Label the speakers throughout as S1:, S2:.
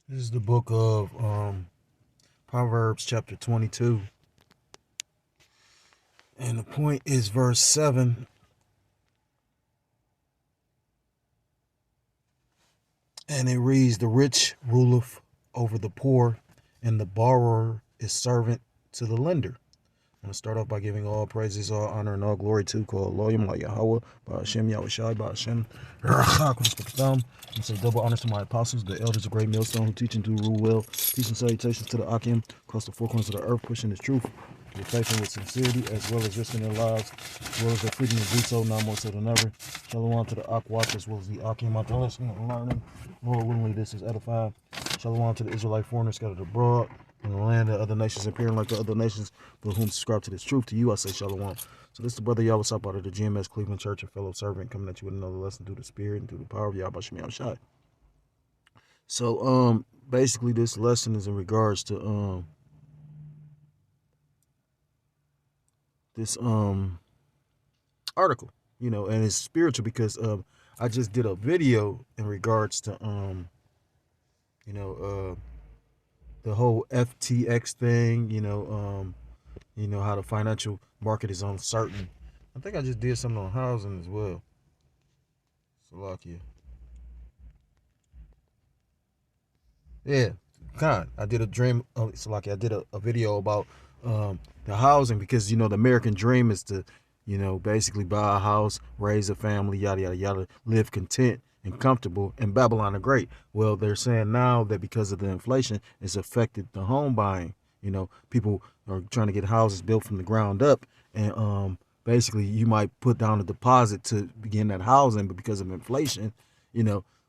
S1: This is the book of Proverbs chapter 22. And the point is verse 7. And it reads, the rich ruleth over the poor, and the borrower is servant to the lender. I'm going to start off by giving all praises, all honor, and all glory to call Loyam La Yahweh, by Hashem Yahweh Shai, by Hashem Rachak. And say double honors to my apostles, the elders of Great Millstone, who teach and do rule well. Peace and salutations to the Akim across the four corners of the earth, pushing the truth with faith and with sincerity, as well as risking their lives, as well as their freedom to do so, now more so than ever. Shalom to the Ak Watch, as well as the Akim out there listening and learning. Lord willingly, this is edifying. Shalom to the Israelite foreigners scattered abroad in the land of other nations, appearing like the other nations, but whom subscribe to this truth. To you I say shalom. So this is the brother Yahweh out of the GMS Cleveland Church, a fellow servant, coming at you with another lesson through the Spirit and through the power of Yahweh Shem Shai. So basically this lesson is in regards to this article, and it's spiritual because I just did a video in regards to the whole FTX thing, how the financial market is uncertain. I think I just did something on housing as well. Salakia. Yeah, I did a dream. Salakia. I did a video about the housing because the American dream is to, basically buy a house, raise a family, yada yada yada, live content and comfortable. And Babylon the Great. Well, they're saying now that because of the inflation, it's affected the home buying. People are trying to get houses built from the ground up, and basically you might put down a deposit to begin that housing, but because of inflation,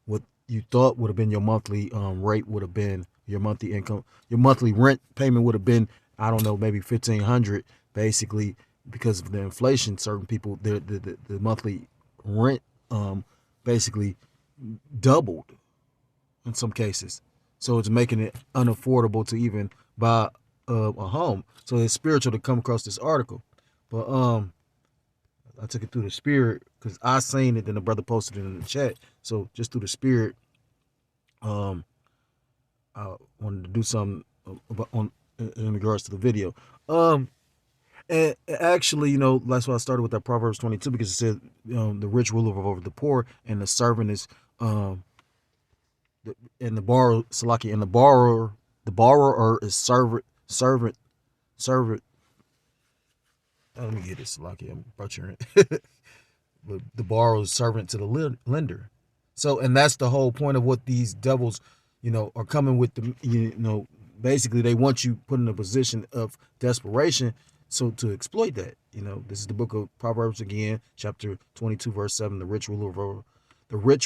S1: what you thought would have been your monthly rate would have been your monthly income, your monthly rent payment would have been, I don't know, maybe $1,500. Basically, because of the inflation, certain people the monthly rent basically doubled in some cases. So it's making it unaffordable to even buy a home. So it's spiritual to come across this article. But I took it through the spirit because I seen it, then the brother posted it in the chat. So just through the spirit, I wanted to do something in regards to the video. And actually, that's why I started with that Proverbs 22, because it said the rich ruler over the poor, and the servant is and the borrower, Salaki, and the borrower is servant. Let me get this, Salaki. I'm butchering it. The borrower is servant to the lender. So, and that's the whole point of what these devils, are coming with. Basically they want you put in a position of desperation, so to exploit that. This is the book of Proverbs again, chapter 22, verse 7. The rich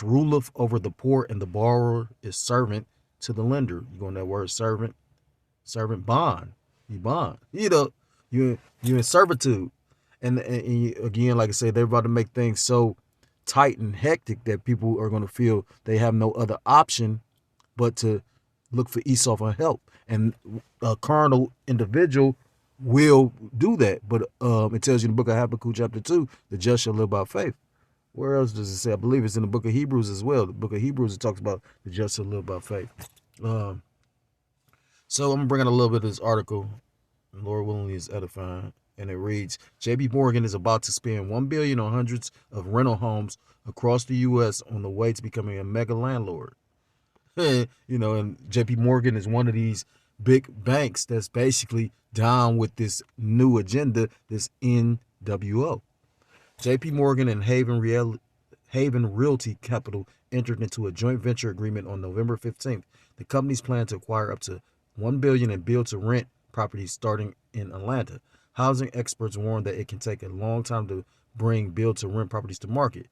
S1: ruleth over the poor, and the borrower is servant to the lender. You go on that word servant, bond. You bond. You're in servitude. And again, like I said, they're about to make things so tight and hectic that people are going to feel they have no other option but to look for Esau for help. And a carnal individual will do that. But it tells you in the book of Habakkuk chapter 2, the just shall live by faith. Where else does it say? I believe it's in the book of Hebrews as well. The book of Hebrews, it talks about the just shall live by faith. So I'm going to bring out a little bit of this article. Lord willingly is edifying. And it reads, JPMorgan is about to spend $1 billion on hundreds of rental homes across the U.S. on the way to becoming a mega landlord. And JPMorgan is one of these big banks that's basically down with this new agenda, this NWO. JPMorgan and Haven Realty Capital entered into a joint venture agreement on November 15th. The companies plan to acquire up to $1 billion in build-to-rent properties starting in Atlanta. Housing experts warn that it can take a long time to bring build-to-rent properties to market.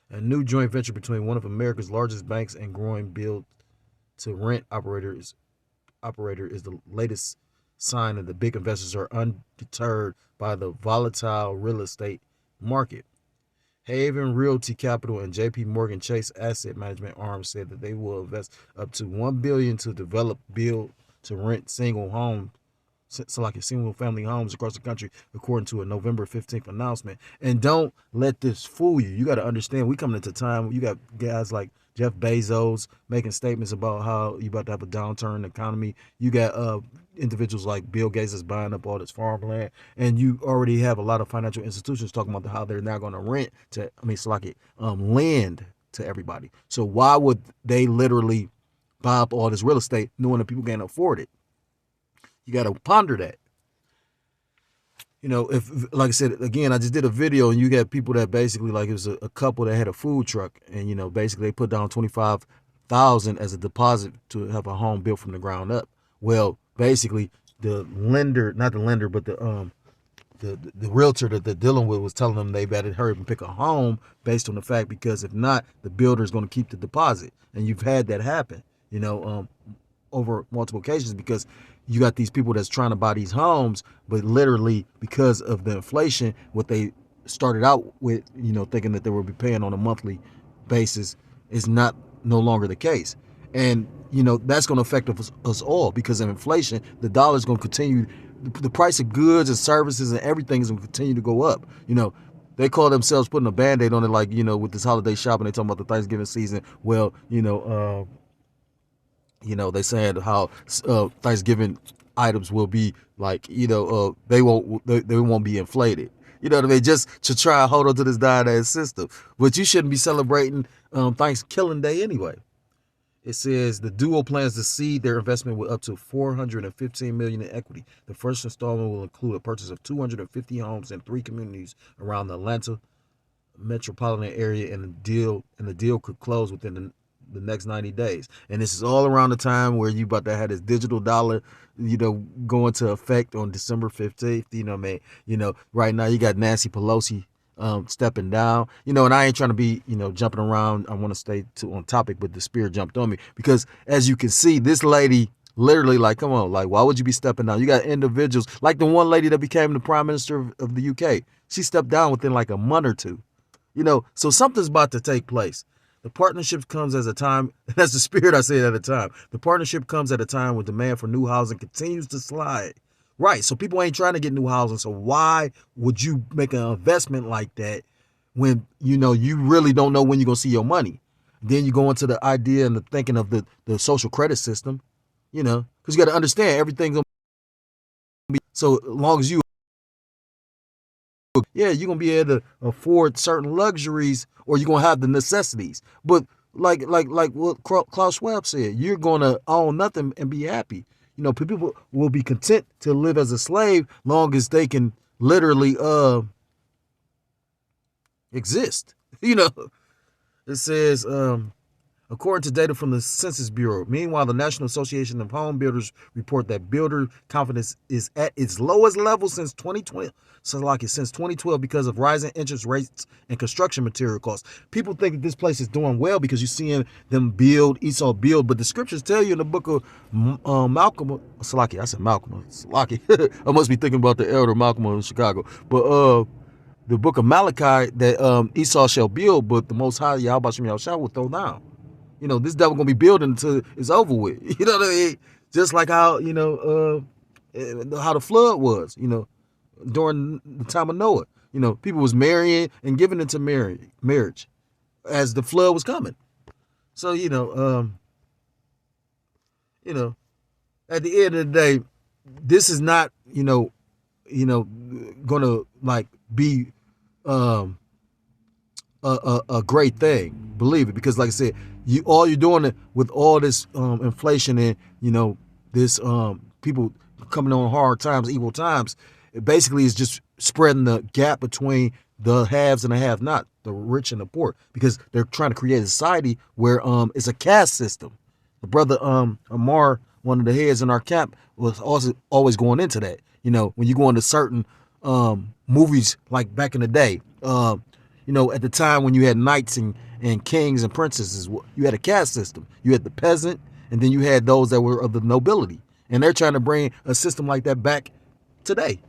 S1: A new joint venture between one of America's largest banks and growing build-to-rent operator is the latest sign that the big investors are undeterred by the volatile real estate market. Haven Realty Capital and JPMorgan Chase Asset Management arm said that they will invest up to $1 billion to develop build-to-rent single family homes across the country, according to a November 15th announcement. And don't let this fool you. You got to understand, we coming into a time, you got guys like Jeff Bezos making statements about how you about to have a downturn in the economy. You got individuals like Bill Gates is buying up all this farmland, and you already have a lot of financial institutions talking about how they're now going to rent to, I mean, it's like it, land to everybody. So why would they literally buy up all this real estate knowing that people can't afford it? You got to ponder that. You know, if like I said again, I just did a video and you got people that basically like it was a couple that had a food truck, and you know basically they put down 25,000 as a deposit to have a home built from the ground up. Well, basically the lender, not the lender, but the realtor that they're dealing with was telling them they better hurry up and pick a home based on the fact, because if not, the builder is going to keep the deposit, and you've had that happen. You know, over multiple occasions, because you got these people that's trying to buy these homes, but literally because of the inflation, what they started out with, you know, thinking that they would be paying on a monthly basis is not no longer the case. And, you know, that's going to affect us all, because of inflation. The dollar is going to continue, the price of goods and services and everything is going to continue to go up. You know, they call themselves putting a Band-Aid on it, like, you know, with this holiday shopping, they talking about the Thanksgiving season. Well, they saying how Thanksgiving items will be like, they won't be inflated. You know what I mean? Just to try and hold on to this dying ass system. But you shouldn't be celebrating Thanksgiving Day anyway. It says the duo plans to seed their investment with up to $415 million in equity. The first installment will include a purchase of 250 homes in 3 communities around the Atlanta metropolitan area, and the deal could close within the next 90 days. And this is all around the time where you about to have this digital dollar, go into effect on December 15th. Right now you got Nancy Pelosi stepping down, and I ain't trying to be, jumping around. I want to stay on topic, but the spirit jumped on me, because as you can see, this lady literally, like, come on, like, why would you be stepping down? You got individuals like the one lady that became the prime minister of the UK. She stepped down within like a month or two. So something's about to take place. The partnership comes as a time, that's the spirit I say at a time. The partnership comes at a time when demand for new housing continues to slide. Right, so people ain't trying to get new housing, so why would you make an investment like that when, you really don't know when you're going to see your money? Then you go into the idea and the thinking of the social credit system, because you got to understand everything's going to be, so long as you, yeah, you're gonna be able to afford certain luxuries, or you're gonna have the necessities. But like what Klaus Schwab said, you're gonna own nothing and be happy. People will be content to live as a slave long as they can literally exist. It says according to data from the Census Bureau. Meanwhile, the National Association of Home Builders report that builder confidence is at its lowest level since 2012. Since 2012, because of rising interest rates and construction material costs. People think that this place is doing well because you're seeing them build, Esau build, but the scriptures tell you in the book of Malcolm, Salaki, I said Malcolm, Salaki. I must be thinking about the elder Malcolm in Chicago. But the book of Malachi that Esau shall build, but the Most High Yahweh Shem Yahushua will throw down. This devil gonna be building until it's over with. You know what I mean? Just like how how the flood was. During the time of Noah, people was marrying and giving into marriage as the flood was coming. So at the end of the day, this is not gonna like be a great thing. Believe it, because like I said, all you're doing with all this inflation and this people coming on hard times, evil times, it basically is just spreading the gap between the haves and the have-not, the rich and the poor, because they're trying to create a society where it's a caste system. The brother Amar, one of the heads in our camp, was also always going into that. When you go into certain movies, like back in the day, at the time when you had knights and kings and princesses, you had a caste system. You had the peasant, and then you had those that were of the nobility. And they're trying to bring a system like that back today.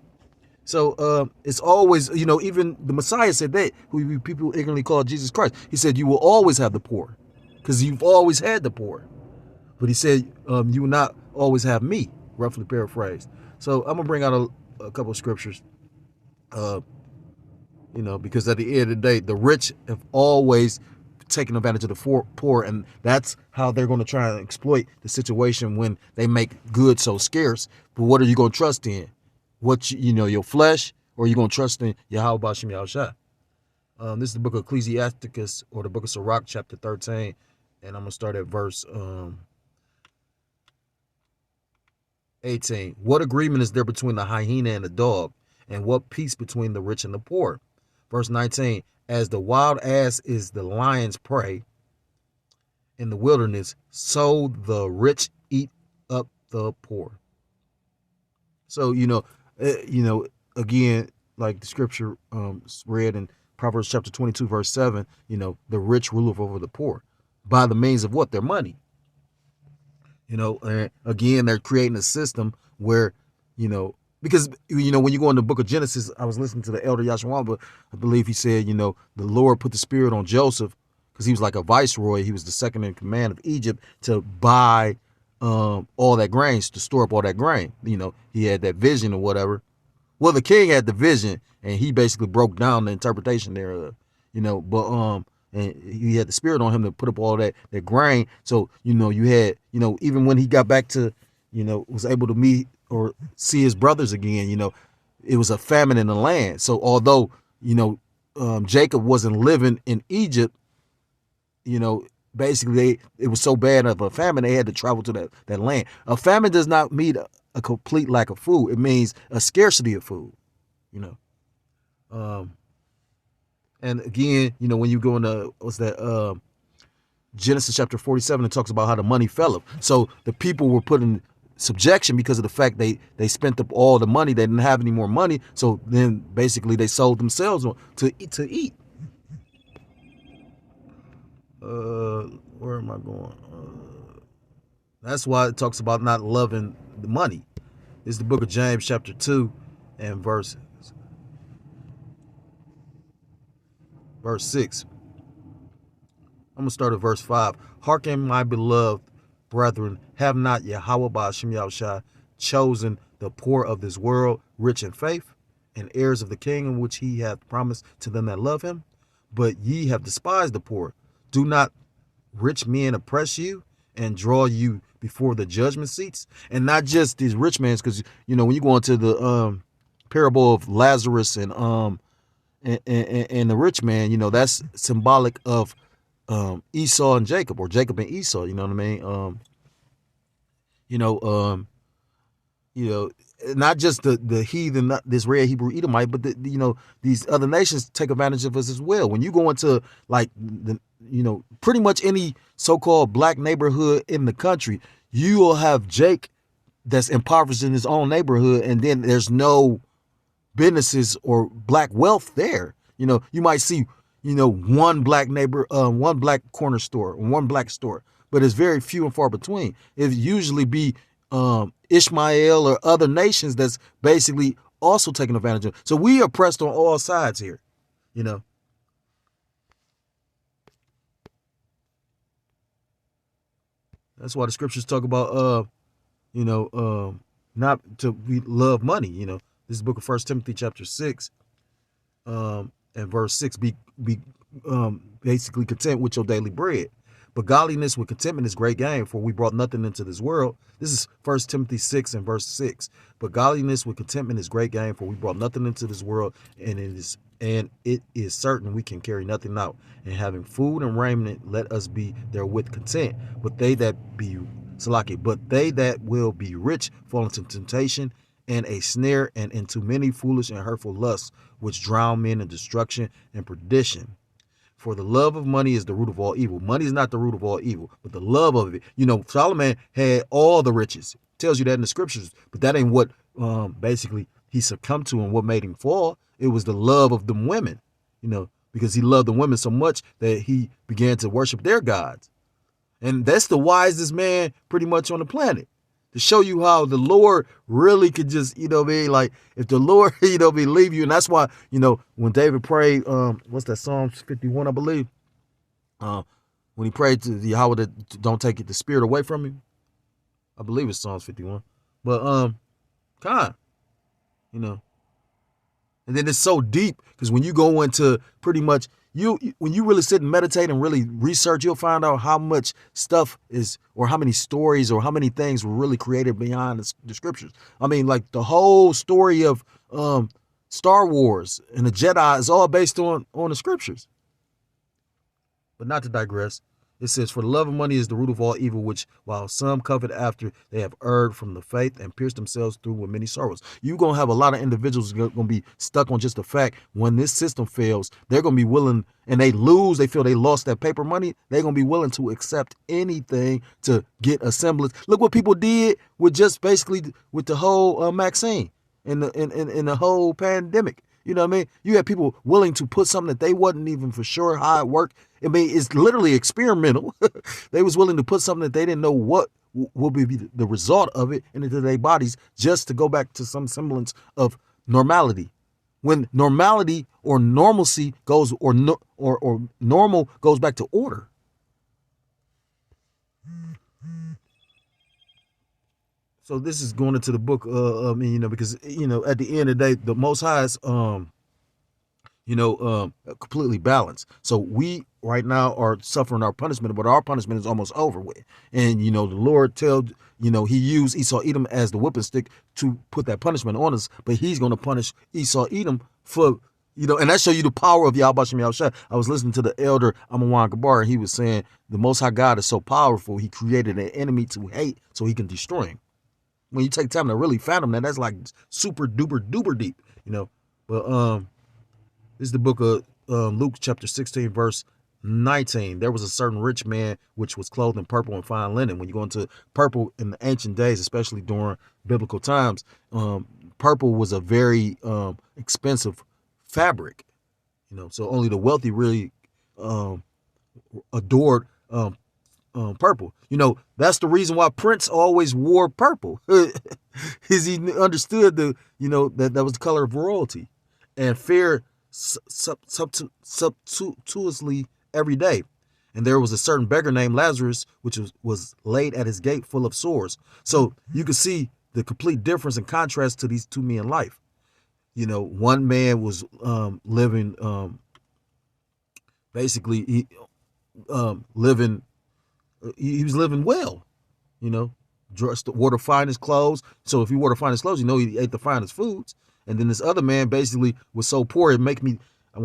S1: So it's always, even the Messiah said that, who people ignorantly call Jesus Christ. He said, you will always have the poor, because you've always had the poor. But he said, you will not always have me, roughly paraphrased. So I'm going to bring out a couple of scriptures, because at the end of the day, the rich have always taking advantage of the poor, and that's how they're going to try and exploit the situation when they make goods so scarce. But what are you going to trust in? Your flesh, or are you going to trust in Yahweh Bashim Yahushua? This is the book of Ecclesiasticus, or the book of Sirach, chapter 13, and I'm going to start at verse 18. What agreement is there between the hyena and the dog, and what peace between the rich and the poor? Verse 19. As the wild ass is the lion's prey in the wilderness, so the rich eat up the poor. So, again, like the scripture read in Proverbs chapter 22, verse 7, the rich rule over the poor by the means of what? Their money. And again, they're creating a system where, because, when you go in the book of Genesis, I was listening to the elder Yashua, but I believe he said, the Lord put the spirit on Joseph because he was like a viceroy. He was the second in command of Egypt to buy all that grain, to store up all that grain. He had that vision or whatever. Well, the king had the vision, and he basically broke down the interpretation thereof, but and he had the spirit on him to put up all that grain. So, you had, even when he got back to, was able to meet or see his brothers again, it was a famine in the land. So although, Jacob wasn't living in Egypt, basically it was so bad of a famine, they had to travel to that land. A famine does not mean a complete lack of food. It means a scarcity of food, and again, when you go into, Genesis chapter 47, it talks about how the money fell. So the people were put in subjection because of the fact they spent up all the money. They didn't have any more money. So then basically they sold themselves to eat. Where am I going? That's why it talks about not loving the money. It's the book of James chapter 2 and verse 6. I'm going to start at verse 5. Hearken, my beloved brethren, have not Yahweh Ba'ashem Yahushua chosen the poor of this world, rich in faith, and heirs of the kingdom which he hath promised to them that love him? But ye have despised the poor. Do not rich men oppress you and draw you before the judgment seats? And not just these rich men, because, when you go into the parable of Lazarus and the rich man, that's symbolic of Esau and Jacob, or Jacob and Esau. You know what I mean? Not just the heathen, not this red Hebrew Edomite, but these other nations take advantage of us as well. When you go into like pretty much any so-called black neighborhood in the country, you will have Jake that's impoverished in his own neighborhood, and then there's no businesses or black wealth there. You might see, one black neighbor, one black corner store, one black store, but it's very few and far between. It usually be Ishmael or other nations that's basically also taking advantage of. So we are pressed on all sides here, That's why the scriptures talk about, not to we love money. This is the book of 1 Timothy chapter 6, and verse 6. Be basically content with your daily bread. But godliness with contentment is great gain, for we brought nothing into this world. This is 1 Timothy 6 and verse 6. But godliness with contentment is great gain, for we brought nothing into this world, and it is certain we can carry nothing out. And having food and raiment, let us be therewith content. But they that will be rich fall into temptation and a snare, and into many foolish and hurtful lusts, which drown men in destruction and perdition. For the love of money is the root of all evil. Money is not the root of all evil, but the love of it. Solomon had all the riches. It tells you that in the scriptures, but that ain't what basically he succumbed to and what made him fall. It was the love of them women, because he loved the women so much that he began to worship their gods. And that's the wisest man pretty much on the planet, to show you how the Lord really could just, like if the Lord, leave you. And that's why, when David prayed, what's that, Psalms 51, I believe, when he prayed to Yahweh that don't take the spirit away from him. I believe it's Psalms 51. But, And then it's so deep because when you go into pretty much when you really sit and meditate and really research, you'll find out how much stuff is, or how many stories, or how many things were really created beyond the scriptures. I mean, like the whole story of Star Wars and the Jedi is all based on the scriptures. But not to digress, it says, for the love of money is the root of all evil, which while some covet after, they have erred from the faith and pierced themselves through with many sorrows. You're going to have a lot of individuals going to be stuck on just the fact when this system fails, they're going to be willing, and they lose, they feel they lost that paper money, they're going to be willing to accept anything to get a semblance. Look what people did with just basically with the whole vaccine and the whole pandemic. You know what I mean? You had people willing to put something that they wasn't even for sure how it worked. I mean, it's literally experimental. They was willing to put something that they didn't know what will be the result of it into their bodies, just to go back to some semblance of normality. When normality or normalcy goes, or normal goes back to order. So this is going into the book. I mean, because at the end of the day, the Most High is completely balanced. So we right now are suffering our punishment, but our punishment is almost over with. And the Lord he used Esau Edom as the whipping stick to put that punishment on us, but he's going to punish Esau Edom for and that show you the power of Yahweh Shem Yahushua. I was listening to the elder Amawan Gabar, and he was saying the Most High God is so powerful, he created an enemy to hate so he can destroy him. When you take time to really fathom that, that's like super duper deep, But this is the book of Luke chapter 16, verse 19. There was a certain rich man which was clothed in purple and fine linen. When you go into purple in the ancient days, especially during biblical times, purple was a very expensive fabric. So only the wealthy really adored purple. That's the reason why Prince always wore purple. Is he understood that was the color of royalty, and fared sumptuously every day. And there was a certain beggar named Lazarus, which was laid at his gate full of sores. So you can see the complete difference and contrast to these two men life. One man was living basically he was living well, dressed, wore the finest clothes. So if he wore the finest clothes, he ate the finest foods. And then this other man basically was so poor, when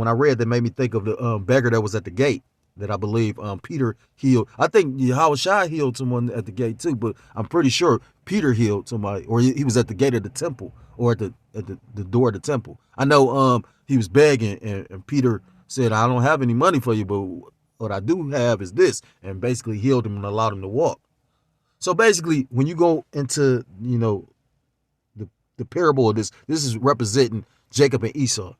S1: I read that, made me think of the beggar that was at the gate, that I believe Peter healed. I think Yahushua healed someone at the gate too, but I'm pretty sure Peter healed somebody, or he was at the gate of the temple, or at the door of the temple. I know he was begging, and Peter said, I don't have any money for you, but what I do have is this, and basically healed him and allowed him to walk. So basically, when you go into, the parable of this is representing Jacob and Esau.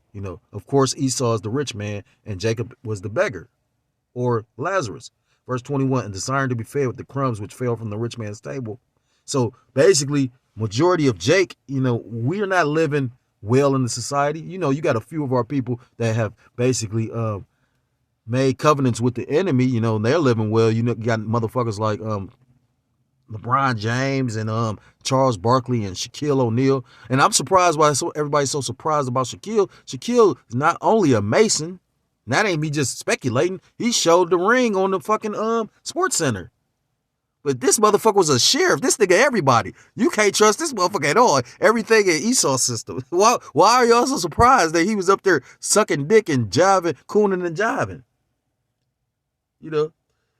S1: Of course, Esau is the rich man, and Jacob was the beggar, or Lazarus. Verse 21, and desiring to be fed with the crumbs which fell from the rich man's table. So basically, majority of Jake, we're not living well in the society. You got a few of our people that have basically made covenants with the enemy, and they're living well. You got motherfuckers like LeBron James and Charles Barkley and Shaquille O'Neal. And I'm surprised why everybody's so surprised about Shaquille. Shaquille is not only a Mason. That ain't me just speculating. He showed the ring on the fucking Sports Center. But this motherfucker was a sheriff. This nigga everybody. You can't trust this motherfucker at all. Everything in Esau's system. Why are y'all so surprised that he was up there sucking dick and jiving, cooning and jiving?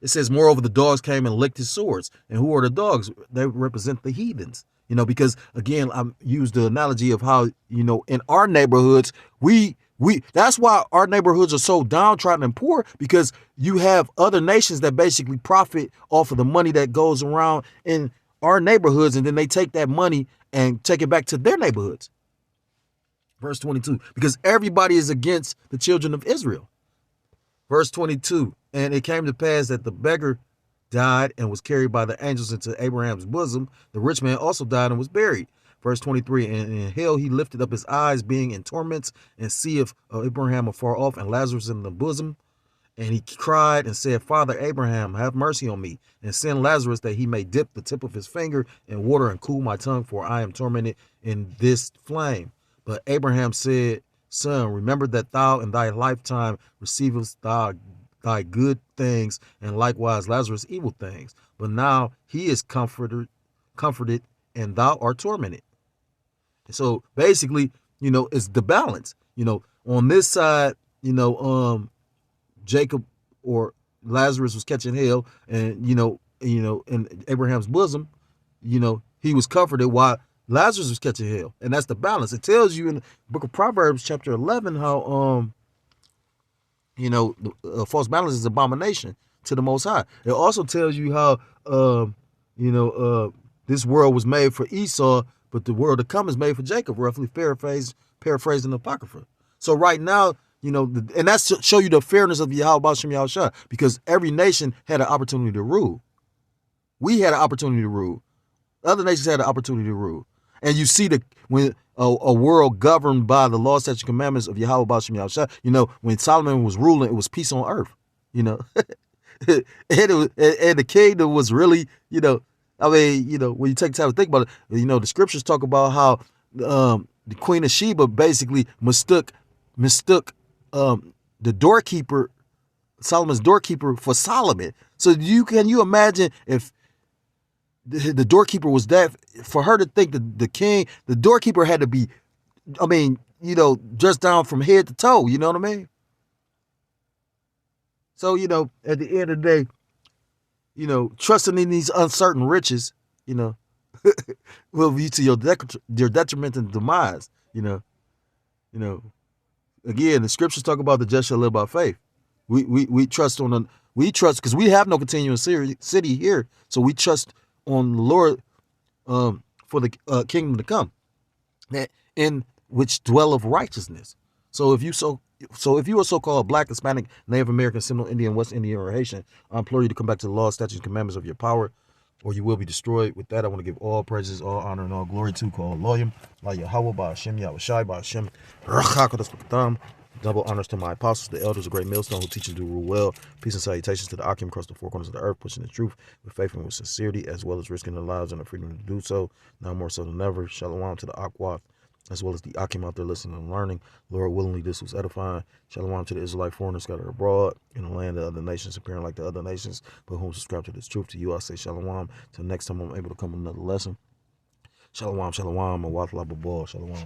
S1: It says, moreover, the dogs came and licked his swords. And who are the dogs? They represent the heathens. Because again, I used the analogy of how, in our neighborhoods, that's why our neighborhoods are so downtrodden and poor, because you have other nations that basically profit off of the money that goes around in our neighborhoods, and then they take that money and take it back to their neighborhoods. Verse 22, because everybody is against the children of Israel. Verse 22, and it came to pass that the beggar died and was carried by the angels into Abraham's bosom. The rich man also died and was buried. Verse 23, and in hell he lifted up his eyes, being in torments, and seeth Abraham afar off, and Lazarus in the bosom. And he cried and said, Father Abraham, have mercy on me, and send Lazarus that he may dip the tip of his finger in water and cool my tongue, for I am tormented in this flame. But Abraham said Son, remember that thou in thy lifetime receivest thy good things, and likewise Lazarus evil things. But now he is comforted, and thou art tormented. So basically, it's the balance. On this side, Jacob or Lazarus was catching hell, and in Abraham's bosom, he was comforted while Lazarus was catching hell, and that's the balance. It tells you in the book of Proverbs, chapter 11, how false balance is abomination to the Most High. It also tells you how this world was made for Esau, but the world to come is made for Jacob. Roughly paraphrasing the Apocrypha. So right now, and that's to show you the fairness of Yahweh Shem Yahushua, because every nation had an opportunity to rule. We had an opportunity to rule. Other nations had an opportunity to rule. And you see when a world governed by the law, statutes, commandments of Yahweh Shem Yahushua, when Solomon was ruling, it was peace on earth. and the kingdom was really, when you take time to think about it, the scriptures talk about how the Queen of Sheba basically mistook the doorkeeper, Solomon's doorkeeper, for Solomon. So can you imagine if the doorkeeper was that, for her to think that the doorkeeper had to be, dressed down from head to toe, you know what I mean? So, at the end of the day, trusting in these uncertain riches, will lead to your detriment and demise, Again, the scriptures talk about the just shall live by faith. We trust because we have no continuous city here, so we trust on the Lord for the kingdom to come, in which dwelleth righteousness. So if you are so-called Black, Hispanic, Native American, Seminole Indian, West Indian, or Haitian, I implore you to come back to the law, statutes, and commandments of your power, or you will be destroyed. With that, I want to give all praises, all honor, and all glory to called Loyam, La Yahweh, Ba Hashem, Yahweh Shai, Ba Hashem, double honors to my apostles, the elders, a great millstone who teach us to rule well. Peace and salutations to the Akim across the four corners of the earth, pushing the truth with faith and with sincerity, as well as risking their lives and the freedom to do so, now more so than ever. Shalom to the Akwath, as well as the Akim out there listening and learning. Lord, willingly this was edifying. Shalom to the Israelite foreigners scattered abroad in the land of other nations, appearing like the other nations, but whom subscribe to this truth. To you I say shalom. Till next time I'm able to come with another lesson. Shalom, shalom, and wath lababah. Shalom.